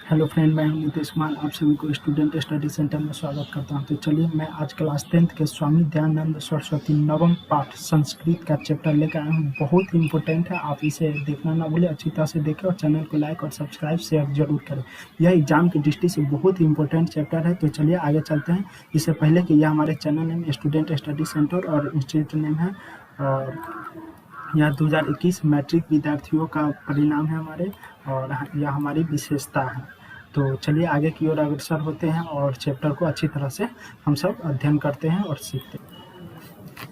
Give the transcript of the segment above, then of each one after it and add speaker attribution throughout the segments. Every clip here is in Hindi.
Speaker 1: हेलो फ्रेंड, मैं हूं नीतीश कुमार। आप सभी को स्टूडेंट स्टडी सेंटर में स्वागत करता हूं। तो चलिए, मैं आज क्लास 10th के स्वामी दयानंद सरस्वती नवम पाठ संस्कृत का चैप्टर लेकर आया हूं। बहुत ही इंपॉर्टेंट है, आप इसे देखना ना भूलें, अच्छी तरह से देखें और चैनल को लाइक और सब्सक्राइब शेयर जरूर करें। यह एग्जाम की दृष्टि से बहुत ही इंपॉर्टेंट चैप्टर है। तो चलिए आगे चलते हैं। इससे पहले कि यह हमारे channel name student study centre और इंस्टीट्यूट नेम है, और यह 2021 मैट्रिक विद्यार्थियों का परिणाम है हमारे, और यह हमारी विशेषता है। तो चलिए आगे की ओर अग्रसर होते हैं और चैप्टर को अच्छी तरह से हम सब अध्ययन करते हैं और सीखते हैं।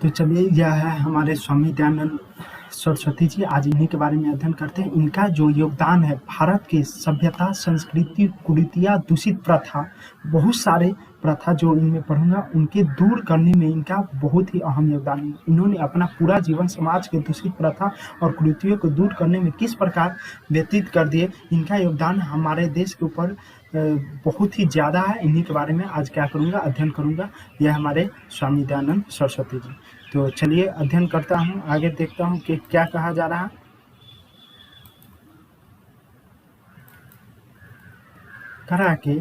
Speaker 1: तो चलिए, यह है हमारे स्वामी दयानंद सरस्वती जी। आज इन्हीं के बारे में अध्ययन करते हैं। इनका जो योगदान है भारत की सभ्यता, संस्कृति, कुरीतियाँ, दूषित प्रथा, बहुत सारे प्रथा जो इनमें पढ़ूंगा उनके दूर करने में इनका बहुत ही अहम योगदान है। इन्होंने अपना पूरा जीवन समाज के दूषित प्रथा और कुरीतियों को दूर करने में किस प्रकार व्यतीत कर दिए, इनका योगदान हमारे देश के ऊपर बहुत ही ज़्यादा है। इन्हीं के बारे में आज क्या करूँगा, अध्ययन करूँगा। यह हमारे स्वामी दयानंद सरस्वती जी। तो चलिए अध्ययन करता हूँ, आगे देखता हूँ कि क्या कहा जा रहा है। करा के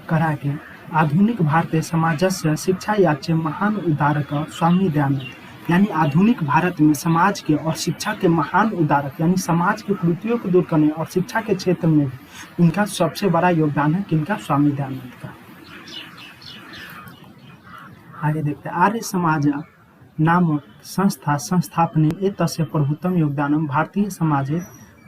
Speaker 1: करा के आधुनिक भारतीय समाजस्य शिक्षा याचे महान उदारक स्वामी दयानंद, यानी आधुनिक भारत में समाज के और शिक्षा के महान उदारक, यानी समाज की कुरीतियों को दूर करने और शिक्षा के क्षेत्र में भी इनका सबसे बड़ा योगदान है। किनका? स्वामी दयानंद का। आगे देखते हैं। आर्य समाज नामक संस्था संस्थापने एतस्य प्रभुत्तम योगदानम भारतीय समाजे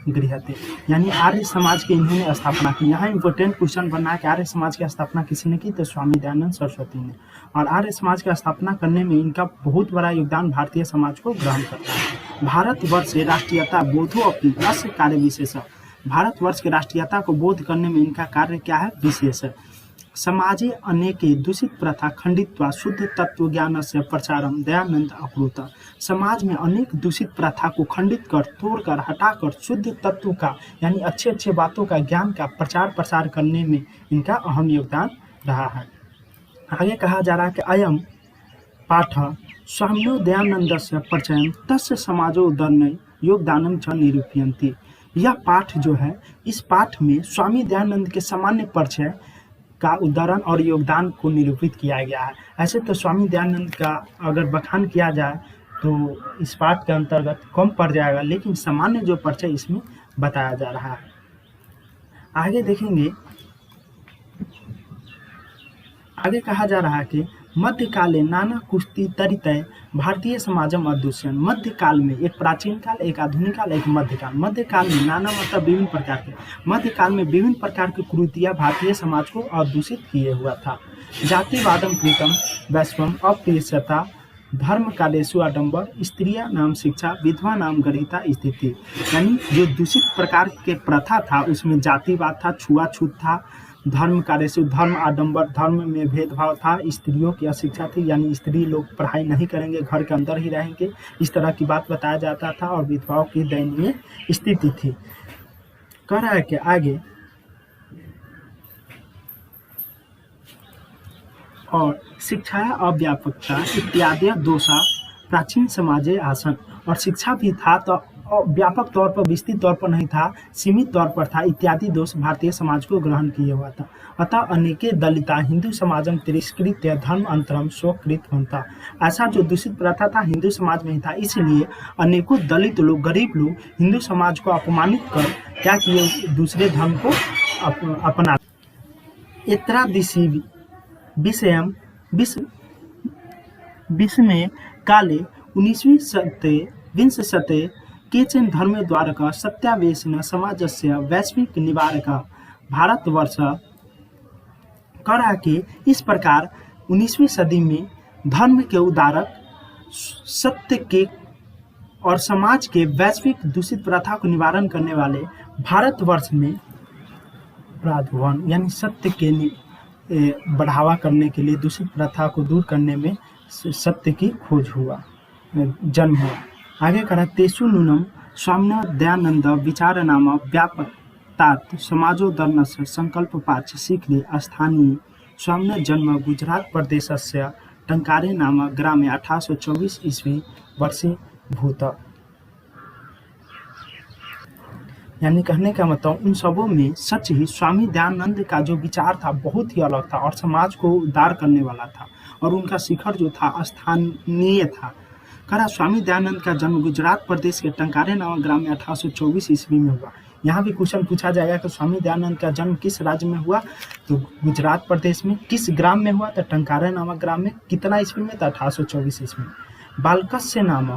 Speaker 1: गृहते, यानी आर्य समाज की इन्होंने स्थापना की। यहाँ इंपोर्टेंट क्वेश्चन बनना है कि आर्य समाज की स्थापना किसी ने की, तो स्वामी दयानंद सरस्वती ने। और आर्य समाज की स्थापना करने में इनका बहुत बड़ा योगदान भारतीय समाज को ग्रहण करता है। भारतवर्ष राष्ट्रीयता बोधो अपनी अस्य कार्य विशेष, भारतवर्ष की राष्ट्रीयता को बोध करने में इनका कार्य क्या है? विशेष है। समाजे अनेके दूषित प्रथा खंडित्वा शुद्ध तत्व ज्ञान से प्रचारम दयानंद अकुरुत, समाज में अनेक दूषित प्रथा को खंडित कर, तोड़कर, हटाकर शुद्ध तत्व का, यानी अच्छे अच्छे बातों का, ज्ञान का प्रचार प्रसार करने में इनका अहम योगदान रहा है। आगे कहा जा रहा है कि अयम पाठ स्वामियो दयानंदस्य परिचयम तस्य समाजो उदरणे योगदानम च निरूपयन्ति। यह पाठ जो है, इस पाठ में स्वामी दयानंद के सामान्य परिचय का उदाहरण और योगदान को निरूपित किया गया है। ऐसे तो स्वामी दयानंद का अगर बखान किया जाए तो इस पाठ के अंतर्गत कम पड़ जाएगा, लेकिन सामान्य जो परिचय इसमें बताया जा रहा है। आगे देखेंगे। आगे कहा जा रहा है कि मध्यकाले नाना कुस्ती तरितय भारतीय समाजम अदृश्यन। मध्यकाल में एक प्राचीन काल, एक आधुनिक काल, एक मध्यकाल। मध्यकाल में नाना मतलब विभिन्न प्रकार के, मध्यकाल में विभिन्न प्रकार की कुरीतियां भारतीय समाज को अदूषित किए हुआ था। जातिवादम कृतम वैश्वम अप्रियता धर्म कालेशु आडम्बर स्त्रिया नाम शिक्षा विधवा नाम गृहीता स्थिति, यानी जो दूषित प्रकार के प्रथा था उसमें जातिवाद था, छुआछूत था, धर्म कार्यशु धर्म आडंबर, धर्म में भेदभाव था, स्त्रियों की अशिक्षा थी, यानी स्त्री लोग पढ़ाई नहीं करेंगे, घर के अंदर ही रहेंगे, इस तरह की बात बताया जाता था, और विधवाओं की दयनीय स्थिति थी। कह रहा है कि आगे और शिक्षा अव्यापकता इत्यादि दोषा प्राचीन समाजे आसन, और शिक्षा भी था तो व्यापक तौर पर, विस्तृत तौर पर नहीं था, सीमित तौर पर था, इत्यादि दोष भारतीय समाज को ग्रहण किया हुआ था। अतः अनेके दलिता हिंदू समाजम तिरस्कृत धर्म अंतरम स्वकृत होता, ऐसा जो दूषित प्रथा था हिंदू समाज में ही था, इसलिए अनेकों दलित लोग, गरीब लोग हिंदू समाज को अपमानित कर क्या किए? दूसरे धर्म को अपना। एत्रादिशी विषयम विस्मय काले 19वीं शते विंश शते केचन धर्मद्वारकः सत्यावेशन समाजस्य वैश्विक निवारकः भारतवर्ष करा के इस प्रकार 19वीं सदी में धर्म के उदारक सत्य के और समाज के वैश्विक दूषित प्रथा को निवारण करने वाले भारतवर्ष में प्रादुर्भाव यानी सत्य के बढ़ावा करने के लिए दूषित प्रथा को दूर करने में सत्य की खोज हुआ जन्म हुआ। आगे कहा तेसु नूनम स्वामिना दयानंद विचार नाम व्यापकतात समाजोदर्नस्य संकल्प पाच शीघ्रे स्थानीय स्वामिना जन्म गुजरात प्रदेशस्य टंकारे नाम ग्रामे 1824 ईस्वी वर्षे भूत। यानी कहने का मतलब उन सबों में सच ही स्वामी दयानंद का जो विचार था बहुत ही अलग था और समाज को उद्धार करने वाला था और उनका शिखर जो था स्थानीय था। कहा स्वामी दयानंद का जन्म गुजरात प्रदेश के टंकारे नामक ग्राम में 1824 ईस्वी में हुआ। यहाँ भी क्वेश्चन पूछा जाएगा कि स्वामी दयानंद का जन्म किस राज्य में हुआ, तो गुजरात प्रदेश में। किस ग्राम में हुआ, तो टंकारे नामक ग्राम में। कितना ईस्वी में, तो 1824 ईस्वी में। बालकस्य नाम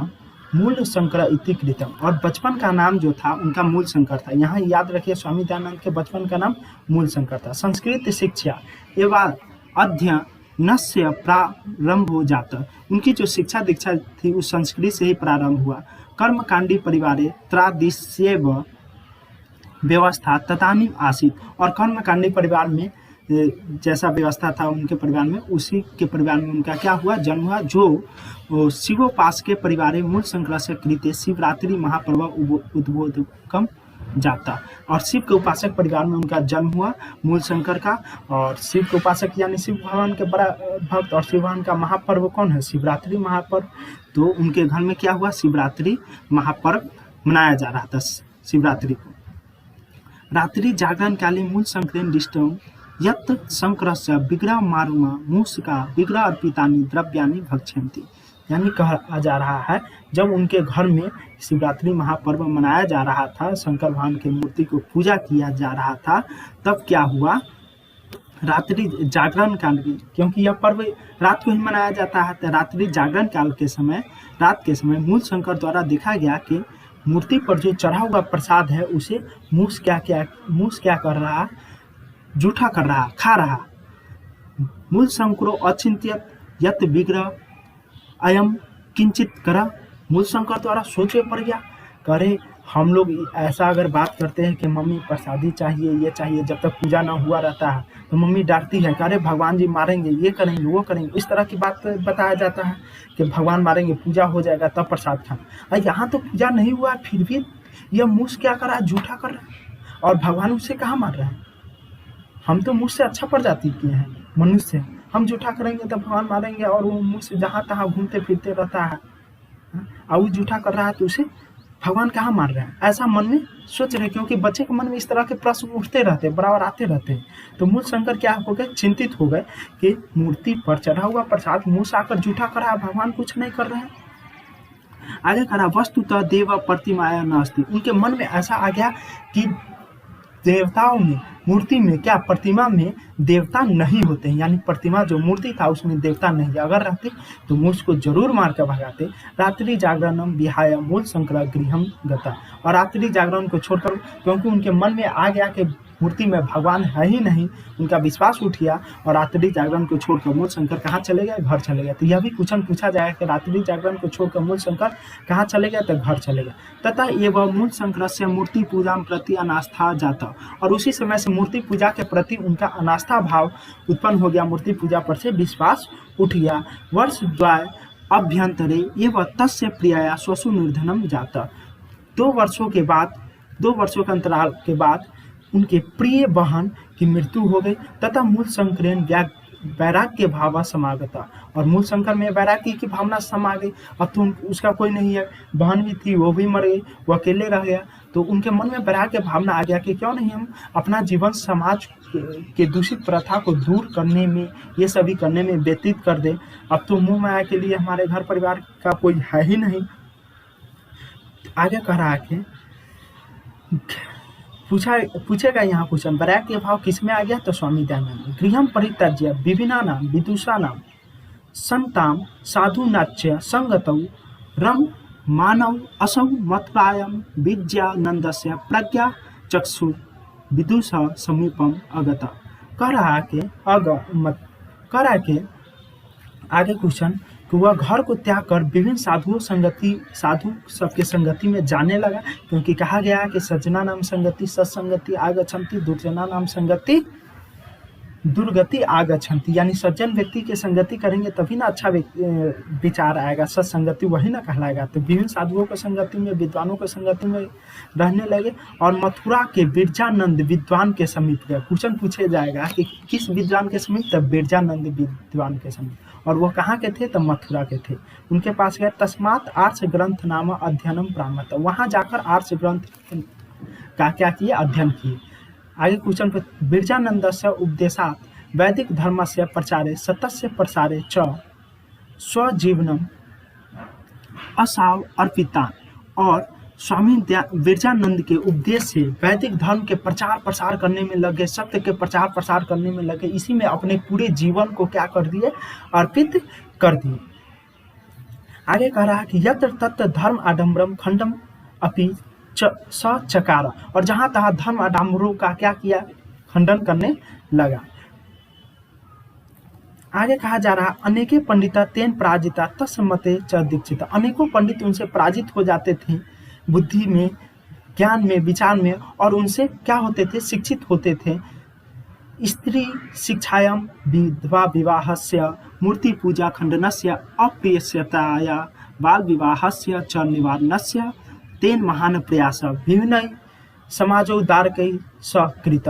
Speaker 1: मूल शंकर इति कृतम, और बचपन का नाम जो था उनका मूल शंकर था। यहाँ याद रखिए स्वामी दयानंद के बचपन का नाम मूल शंकर था। संस्कृत शिक्षा एवं अध्ययनस्य प्रारंभ हो जाता, उनकी जो शिक्षा दीक्षा थी उस संस्कृत से ही प्रारंभ हुआ। कर्मकांडी परिवारे त्रादिस्येव व्यवस्था तथानी आसीत, और कर्मकांडी परिवार में जैसा व्यवस्था था उनके परिवार में, उसी के परिवार में उनका क्या हुआ, जन्म हुआ। जो शिवोपास के परिवार मूल शंकर से कृत्य शिवरात्रि महापर्व उद्बोधकम जाता, और शिव के उपासक परिवार में उनका जन्म हुआ मूल शंकर का। और शिव के उपासक यानी शिव भगवान के बड़ा भक्त, और शिव भगवान का महापर्व कौन है, शिवरात्रि महापर्व। तो उनके घर में क्या हुआ, शिवरात्रि महापर्व मनाया जा रहा था शिवरात्रि को। रात्रि जागरण काले मूल शंकरेण दिष्टम यत् शंकरस्य विग्रह मारुमा मूषिका विग्रह अर्पितानि द्रव्यानि भक्ष्यन्ति। यानी कहा जा रहा है जब उनके घर में शिवरात्रि महापर्व मनाया जा रहा था, शंकर भगवान की मूर्ति को पूजा किया जा रहा था, तब क्या हुआ, रात्रि जागरण काल की, क्योंकि यह पर्व रात को ही मनाया जाता है, तो रात्रि जागरण काल के समय, रात के समय मूल शंकर द्वारा देखा गया कि मूर्ति पर जो चढ़ा हुआ प्रसाद है उसे मूस क्या कर रहा, जूठा कर रहा, खा रहा। मूल शंकरो अचिंत्यत यत विग्रह अयम किंचित करा। मूल शंकर द्वारा सोचे पड़ गया, करे हम लोग ऐसा अगर बात करते हैं कि मम्मी प्रसादी चाहिए, ये चाहिए, जब तक पूजा ना हुआ रहता है तो मम्मी डांटती है, अरे भगवान जी मारेंगे, ये करेंगे, वो करेंगे, इस तरह की बात बताया जाता है कि भगवान मारेंगे, पूजा हो जाएगा तब प्रसाद खाना। यहाँ तो पूजा नहीं हुआ, फिर भी यह मूस क्या कर रहा है, जूठा कर रहा है, और भगवान उससे कहाँ मार रहे हैं। हम तो मुझसे अच्छा प्रजाति के हैं मनुष्य, हम जूठा करेंगे तो भगवान मारेंगे, और वो मुँह से जहाँ तहाँ घूमते फिरते रहता है, और वो जूठा कर रहा है तो उसे भगवान कहाँ मार रहे हैं, ऐसा मन में सोच रहे। क्योंकि बच्चे के मन में इस तरह के प्रश्न उठते रहते हैं, बराबर आते रहते हैं। तो मूल शंकर क्या हो गए, चिंतित हो गए कि मूर्ति पर चढ़ा हुआ प्रसाद मुँह से आकर जूठा कर रहा है, भगवान कुछ नहीं कर रहे हैं। आगे करा वस्तुतः देव प्रतिमाया नास्ति, उनके मन में ऐसा आ गया कि देवताओं में, मूर्ति में क्या, प्रतिमा में देवता नहीं होते हैं, यानी प्रतिमा जो मूर्ति था उसमें देवता नहीं, अगर रहते तो मुझको जरूर मार कर भगाते। रात्रि जागरणम विहाय मूल शंकर गृहम गता, और रात्रि जागरण को छोड़कर, क्योंकि उनके मन में आ गया कि मूर्ति में भगवान है ही नहीं, उनका विश्वास उठ गया, और रात्रि जागरण को छोड़कर मूल शंकर कहाँ चले गए, घर चले गए। तो यह भी क्वेश्चन पूछा जाएगा कि रात्रि जागरण को छोड़कर मूल शंकर कहाँ चले गए, तो घर चले गए। तथा एवं मूल शंकर से मूर्ति पूजा प्रति अनास्था जाता, और उसी समय से मूर्ति पूजा के प्रति उनका अनास्था भाव उत्पन्न हो गया, मूर्ति पूजा पर से विश्वास उठ गया। वर्ष द्वय अभ्यंतरे एवं तस्य प्रिया स्वसु निर्धनम जाता, 2 वर्षों के अंतराल के बाद उनके प्रिय बहन की मृत्यु हो गई। तथा मूल शंकरेन वैराग्य भाव समागता, और मूल शंकर में वैराग्य की भावना समा गई। अब तो उसका कोई नहीं है, बहन भी थी वो भी मर गई, वो अकेले रह गया। तो उनके मन में वैराग्य भावना आ गया कि क्यों नहीं हम अपना जीवन समाज के दूषित प्रथा को दूर करने में, ये सभी करने में व्यतीत कर दे। अब तो मुँह माया के लिए हमारे घर परिवार का कोई है ही नहीं। आगे कह रहा है कि पूछेगा यहाँ क्वेश्चन, वैराग्य भाव किस में आ गया, तो स्वामी दयानंद। गृहम परित्यज्य विभिन्नानाम विदुषानाम संतां साधुनाच्य संगतौ रम मानव असौ मथुरायां विद्यानंदस्य प्रज्ञा चक्षु विदुष समीपम अगत। कह रहा है कि कह रहा है कि आगे क्वेश्चन कि वह घर को त्याग कर विभिन्न साधु सबके संगति में जाने लगा, क्योंकि कहा गया है कि सज्जना नाम संगति सत्संगति आगच्छन्ति, दुर्जना नाम संगति दुर्गति आगच्छन्ति, यानी सज्जन व्यक्ति के संगति करेंगे तभी ना अच्छा विचार आएगा, सत्संगति वही ना कहलाएगा। तो विभिन्न साधुओं के संगति में, विद्वानों के संगति में रहने लगे और मथुरा के बिरजानंद विद्वान के समीप गए। क्वेश्चन पूछे जाएगा कि किस विद्वान के समीप? तब बिरजानंद विद्वान के समीप, और वो कहाँ के थे? तब मथुरा के थे। उनके पास गए। तस्मात् आर्ष ग्रंथ नाम अध्ययनम प्रारम्भ, वहाँ जाकर आर्ष ग्रंथ का क्या किए? अध्ययन किए। आगे क्वेश्चन पे बिरजानंदस्य उपदेशात् वैदिक धर्मस्य प्रचारे सतस्य प्रसारे च स्वजीवनम असाव अर्पितान, और स्वामी बिरजानंद के उपदेश से वैदिक धर्म के प्रचार प्रसार करने में लगे, सत्य के प्रचार प्रसार करने में लगे, इसी में अपने पूरे जीवन को क्या कर दिए? अर्पित कर दिए। आगे कह रहा है कि यत्र तत्र धर्म आडम्बरम खंडम अपि सचकार, और जहां तहां धर्म आडम्बरों का क्या किया? खंडन करने लगा। आगे कहा जा रहा, अनेके पंडिता तेन पराजिता तस्मते च दीक्षिता, अनेकों पंडित उनसे पराजित हो जाते थे बुद्धि में, ज्ञान में, विचार में, और उनसे क्या होते थे? शिक्षित होते थे। स्त्री शिक्षायां विधवा विवाहस्य मूर्ति पूजा खंडनस्य अप्रियस्यताया बाल विवाहस्य च निवारणस्य तेन महान प्रयास विभिन्न समाजोद्धारकै सकृत,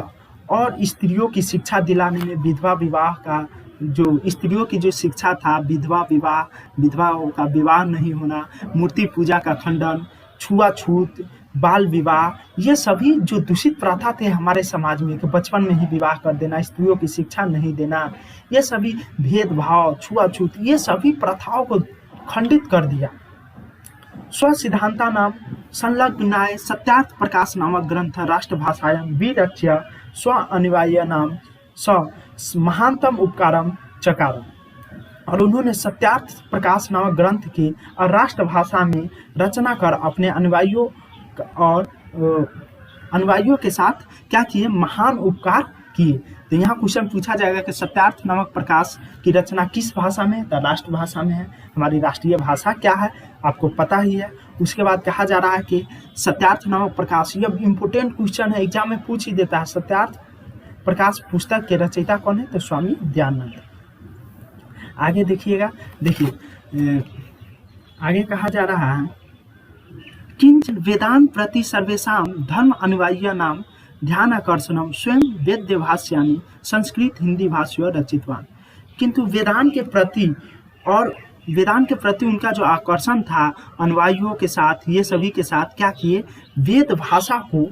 Speaker 1: और स्त्रियों की शिक्षा दिलाने में, विधवा विवाह का जो स्त्रियों की जो शिक्षा था, विधवाओं का विवाह नहीं होना, मूर्ति पूजा का खंडन, छुआछूत, बाल विवाह, ये सभी जो दूषित प्रथा थे हमारे समाज में कि बचपन में ही विवाह कर देना, स्त्रियों की शिक्षा नहीं देना, ये सभी भेदभाव, छुआछूत, ये सभी प्रथाओं को खंडित कर दिया। स्व सिद्धांता नाम संलग्नाय सत्यार्थ प्रकाश नामक ग्रंथ राष्ट्रभाषायां विरच्य स्व अनिवार्य नाम स महानतम उपकारम चकारम, और उन्होंने सत्यार्थ प्रकाश नामक ग्रंथ की राष्ट्रभाषा में रचना कर अपने अनुयायियों और अनुयायियों के साथ क्या किए? महान उपकार किए। तो यहाँ क्वेश्चन पूछा जाएगा कि सत्यार्थ नामक प्रकाश की रचना किस भाषा में? तो राष्ट्रभाषा में है। हमारी राष्ट्रीय भाषा क्या है? आपको पता ही है। उसके बाद कहा जा रहा है कि सत्यार्थ नामक प्रकाश, यह इम्पोर्टेंट क्वेश्चन है, एग्जाम में पूछ ही देता है। सत्यार्थ प्रकाश पुस्तक के रचयिता कौन है? तो स्वामी दयानंद। आगे देखिएगा, देखिए आगे कहा जा रहा है किंच वेदांत प्रति सर्वेषां धर्म अनुयायिनां ध्यानाकर्षणम स्वयं वेद्य भाष्यानि संस्कृत हिंदी भाष्यो रचितवान, किंतु वेदांत के प्रति उनका जो आकर्षण था अनुयायियों के साथ, ये सभी के साथ क्या किए? वेद भाषा को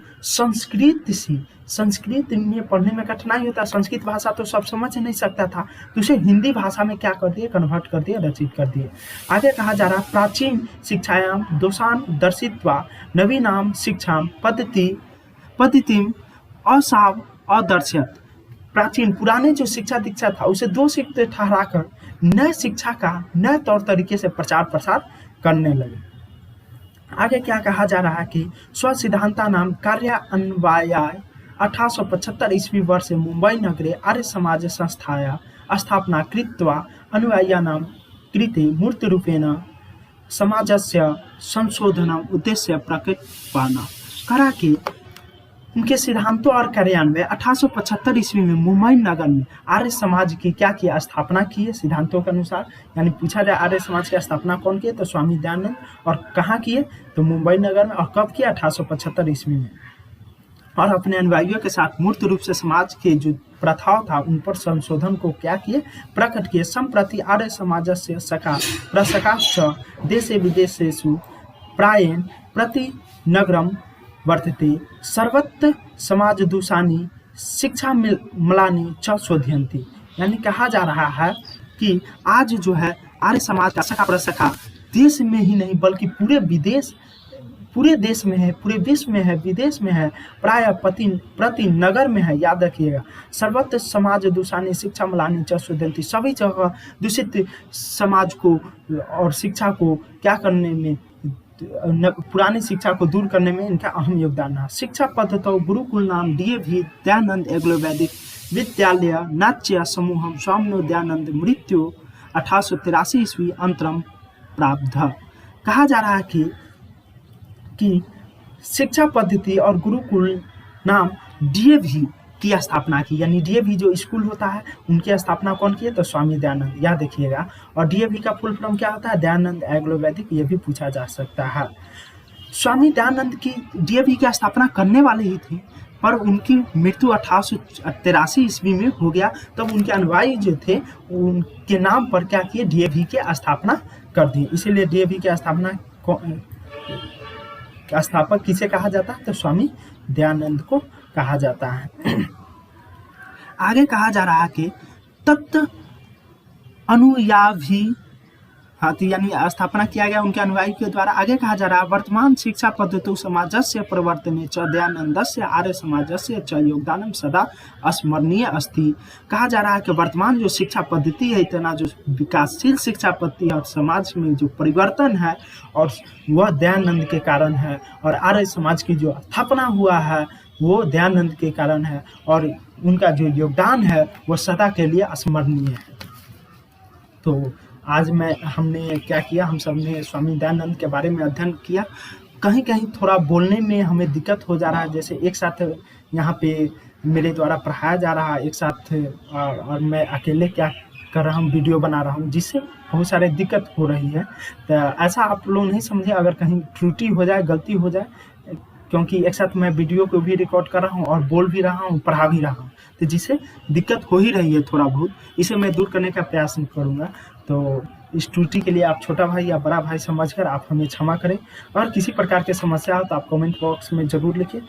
Speaker 1: संस्कृत में पढ़ने में कठिनाई होता है, संस्कृत भाषा तो सब समझ नहीं सकता था, तो उसे हिंदी भाषा में क्या कर दिए? कन्वर्ट कर दिए, रचित कर दिए। आगे कहा जा रहा, प्राचीन शिक्षायां दोषान दर्शित्वा नवीनाम शिक्षां पद्धतिम असाव अदर्शयत, प्राचीन पुराने जो शिक्षा दीक्षा था उसे दोषित ठहराकर नए शिक्षा का नए तौर तरीके से प्रचार प्रसार करने लगे। आगे क्या कहा जा रहा है कि स्व सिद्धांता नाम कार्यान्वयाय 1875 ईस्वी वर्षे मुंबई नगरे आर्य समाज संस्थाया स्थापना कृत्वा अनुयायिनां कृते मूर्तिरूपेण समाजस्य संशोधनम उद्देश्य प्रकटवाना, करा कि उनके सिद्धांतों और कार्यान्वय 1875 ईस्वी में मुंबई नगर में आर्य समाज की क्या किया? स्थापना की है सिद्धांतों के अनुसार। यानी पूछा जाए आर्य समाज की स्थापना कौन किए? तो स्वामी दयानंद। और कहाँ किए? तो मुंबई नगर में। और कब किया? 1875 ईस्वी में। और अपने अनुयायियों के साथ मूर्त रूप से समाज के जो प्रथाओं था उन पर संशोधन को क्या किए? प्रकट किए। संप्रति आर्य समाज से सका प्रसकाश्च देशे विदेशेषु प्रायेण प्रति नगरम वर्तते सर्वत्र समाज दूषानी शिक्षा मलानी च शोध्यन्ति, यानी कहा जा रहा है कि आज जो है आर्य समाज का सखा प्रसखा देश में ही नहीं बल्कि पूरे विदेश पूरे देश में है, पूरे विश्व में है, विदेश में है, प्राय प्रति नगर में है। याद रखिएगा, सर्वत्र समाज दूषानी शिक्षा मलानी च सुदंती, सभी जगह दूषित समाज को और शिक्षा को क्या करने में, पुरानी शिक्षा को दूर करने में इनका अहम योगदान है। शिक्षा पद्धतौ गुरुकुल नाम डीएवी दयानंद एग्लो वैदिक विद्यालय नाट्य समूहम स्वामिनो दयानंद मृत्यु 1883 ईस्वी अंतरम प्राप्त। कहा जा रहा है कि शिक्षा पद्धति और गुरुकुल नाम डीएवी की स्थापना की, यानी डीएवी जो स्कूल होता है उनकी स्थापना कौन की है, तो स्वामी दयानंद। याद देखिएगा, और डीएवी का फुल फॉर्म क्या होता है, दयानंद एग्लो वैदिक, ये भी पूछा जा सकता है। स्वामी दयानंद की डीएवी की स्थापना करने वाले ही थे, पर उनकी मृत्यु 1883 ईस्वी में हो गया। तब उनके अनुयायी जो थे उनके नाम पर क्या किए, डीएवी की स्थापना कर दी। इसीलिए डीएवी की स्थापक किसे कहा जाता है, तो स्वामी दयानंद को कहा जाता है। आगे कहा जा रहा है कि तत्व अनुयायी, हाँ, तो यानी स्थापना किया गया उनके अनुयायी के द्वारा। आगे कहा जा रहा है वर्तमान शिक्षा पद्धति समाजस्य परिवर्तने च दयानंदस्य आर्य समाजस्य च योगदानम सदा स्मरणीय अस्ति। कहा जा रहा है कि वर्तमान जो शिक्षा पद्धति है, इतना जो विकासशील शिक्षा पद्धति और समाज में जो परिवर्तन है, और वह दयानंद के कारण है, और आर्य समाज की जो स्थापना हुआ है वो दयानंद के कारण है, और उनका जो योगदान है वो सदा के लिए स्मरणीय है। तो आज हमने क्या किया, हम सब ने स्वामी दयानंद के बारे में अध्ययन किया। कहीं कहीं थोड़ा बोलने में हमें दिक्कत हो जा रहा है, जैसे एक साथ यहाँ पे मेरे द्वारा पढ़ाया जा रहा है एक साथ, और मैं अकेले क्या कर रहा हूँ, वीडियो बना रहा हूँ, जिससे बहुत सारे दिक्कत हो रही है। तो ऐसा आप लोग नहीं समझे, अगर कहीं त्रुटि हो जाए, गलती हो जाए, क्योंकि एक साथ मैं वीडियो को भी रिकॉर्ड कर रहा हूँ और बोल भी रहा हूँ, पढ़ा भी रहा हूँ, तो जिससे दिक्कत हो ही रही है थोड़ा बहुत, इसे मैं दूर करने का प्रयास करूँगा। तो इस त्रुटि के लिए आप छोटा भाई या बड़ा भाई समझकर आप हमें क्षमा करें, और किसी प्रकार की समस्या हो तो आप कमेंट बॉक्स में ज़रूर लिखिए।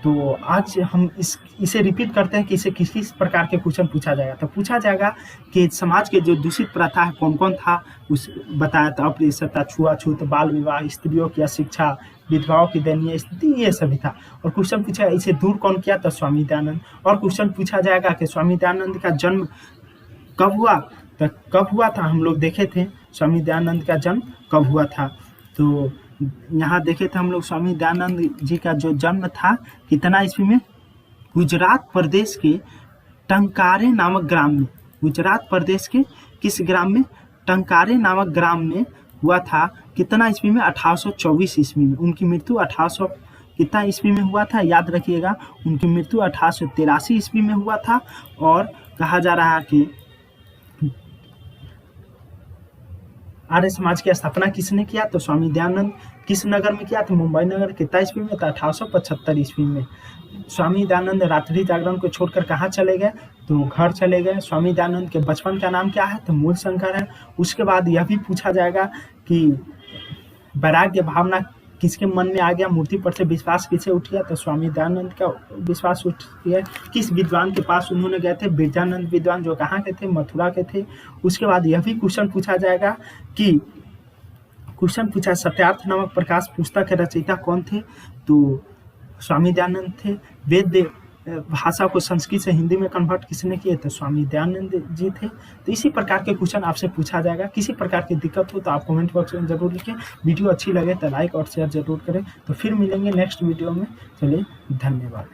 Speaker 1: तो आज हम इसे रिपीट करते हैं कि इसे किस किस प्रकार के क्वेश्चन पूछा जाएगा। तो पूछा जाएगा कि समाज के जो दूषित प्रथा है कौन कौन था, उस बताया, तो अपरिशता, छुआछूत, बाल विवाह, स्त्रियों की अशिक्षा, विधवाओं की दयनीय स्थिति, ये सभी था। और क्वेश्चन पूछा इसे दूर कौन किया, तो स्वामी दयानंद। और क्वेश्चन पूछा जाएगा कि स्वामी दयानंद का जन्म कब हुआ, तो कब हुआ था, हम लोग देखे थे स्वामी दयानंद का जन्म कब हुआ था। तो यहाँ देखे थे हम लोग स्वामी दयानंद जी का जो जन्म था कितना ईस्वी में, गुजरात प्रदेश के टंकारे नामक ग्राम में। गुजरात प्रदेश के किस ग्राम में, टंकारे नामक ग्राम में हुआ था। कितना ईस्वी में, 1824 ईस्वी में। उनकी मृत्यु 1800 कितना ईस्वी में हुआ था, याद रखिएगा, उनकी मृत्यु 1883 ईस्वी में हुआ था। और कहा जा रहा है कि आर्य समाज की स्थापना किसने किया, तो स्वामी दयानंद। किस नगर में किया, तो मुंबई नगर। कितना ईस्वी में, तो 1875 ईस्वी में। स्वामी दयानंद रात्रि जागरण को छोड़कर कहाँ चले गए, तो घर चले गए। स्वामी दयानंद के बचपन का नाम क्या है, तो मूल शंकर है। उसके बाद यह भी पूछा जाएगा कि वैराग्य भावना किसके मन में आ गया, मूर्ति पर से विश्वास किसे उठ गया, तो स्वामी दयानंद का विश्वास उठ गया। किस विद्वान के पास उन्होंने गए थे, बिरजानंद विद्वान, जो कहाँ के थे, मथुरा के थे। उसके बाद यह भी क्वेश्चन पूछा जाएगा कि सत्यार्थ नामक प्रकाश पुस्तक के रचयिता कौन थे, तो स्वामी दयानंद थे। वेद भाषा को संस्कृत से हिंदी में कन्वर्ट किसने किए, तो स्वामी दयानंद जी थे। तो इसी प्रकार के क्वेश्चन आपसे पूछा जाएगा। किसी प्रकार की दिक्कत हो तो आप कमेंट बॉक्स में जरूर लिखें। वीडियो अच्छी लगे तो लाइक और शेयर जरूर करें। तो फिर मिलेंगे नेक्स्ट वीडियो में। चलिए, धन्यवाद।